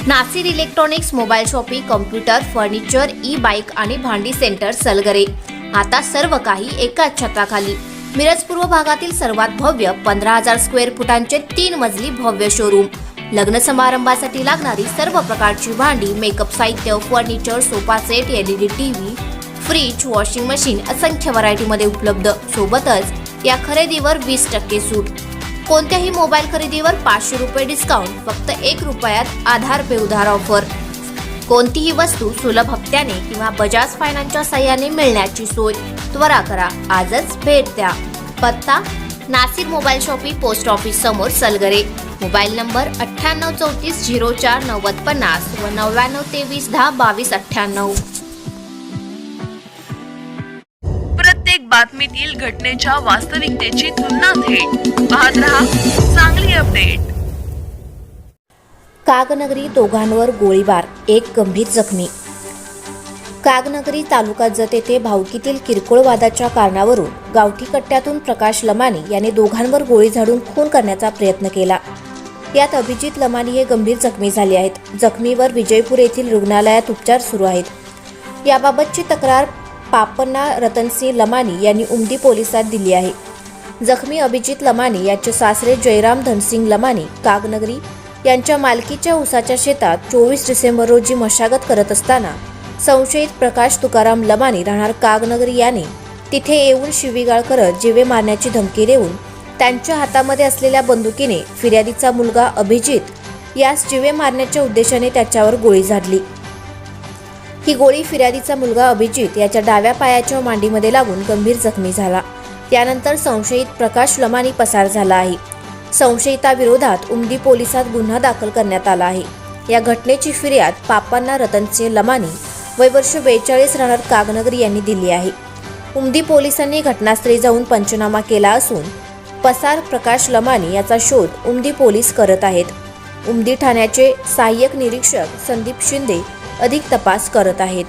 Nasir electronics, mobile shopping, computer, furniture, e bike आणि भांडी centre Salgare. आता सर्व काही एकाच छताखाली. मिरज पूर्व भागातील सर्वात भव्य 15,000 स्क्वेअर फुटांचे 3 मजली भव्य शोरूम. लग्न समारंभासाठी लागणारी सर्व प्रकारची भांडी, मेकअप साहित्य, furniture, sofa set, LED TV, fridge, washing machine असंख्य व्हरायटीमध्ये उपलब्ध. सोबतच या खरेदीवर 20% सूट. कोणत्याही मोबाईल खरेदीवर 500 रुपये डिस्काउंट. फक्त 1 रुपयात आधार पे उधार ऑफर. कोणतीही वस्तू सुलभ हप्त्याने किंवा बजाज फायनान्सच्या साहाय्याने मिळण्याची सोय. त्वरा करा, आजच भेट द्या. पत्ता: Nasir mobile shopping, post office समोर, सलगरे. मोबाईल नंबर 9834049050 व 9923102298. प्रत्येक बातमीतील घटनेच्या वास्तविकतेची तुलना थेट पाहत रहा चांगली अपडेट. कागनगरी, दोघांवर गोळीबार, एक गंभीर जखमी. कागनगरी तालुका जत येथे भावकीतील किरकोळ वादाच्या कारणावरून गावठी कट्ट्यातून प्रकाश लमानी याने दोघांवर गोळी झाडून खून करण्याचा प्रयत्न केला. यात अभिजित लमानी हे गंभीर जखमी झाले आहेत. जखमीवर विजयपूर येथील रुग्णालयात उपचार सुरू आहेत. याबाबतची तक्रार पापन्ना रतनसिंह लमानी यांनी उमदी पोलिसात दिली आहे. जखमी अभिजित लमानी याचे सासरे जयराम धनसिंग लमानी कागनगरी यांच्या मालकीच्या ऊसाच्या शेतात 24 डिसेंबर रोजी मशागत करत असताना संशयित प्रकाश तुकाराम लमानी राहणार कागनगरी याने तिथे येऊन शिवीगाळ करत जीवे मारण्याची धमकी देऊन त्यांच्या हातामध्ये असलेल्या बंदुकीने फिर्यादीचा मुलगा अभिजित यास जीवे मारण्याच्या उद्देशाने त्याच्यावर गोळी झाडली. ही गोळी फिर्यादीचा मुलगा अभिजित याच्या डाव्या पायाच्या मांडीमध्ये लागून गंभीर जखमी झाला. त्यानंतर संशयित प्रकाश लमानी पसार झाला आहे. संशयिताविरोधात उमदी पोलिसात गुन्हा दाखल करण्यात आला आहे. या घटनेची फिर्याद पापन्ना रतनसिंह लमानी वय वर्ष 42 राहणार कागनगरी यांनी दिली आहे. उमदी पोलिसांनी घटनास्थळी जाऊन पंचनामा केला असून पसार प्रकाश लमानी याचा शोध उमदी पोलीस करत आहेत. उमदी ठाण्याचे सहाय्यक निरीक्षक संदीप शिंदे अधिक तपास करत आहेत.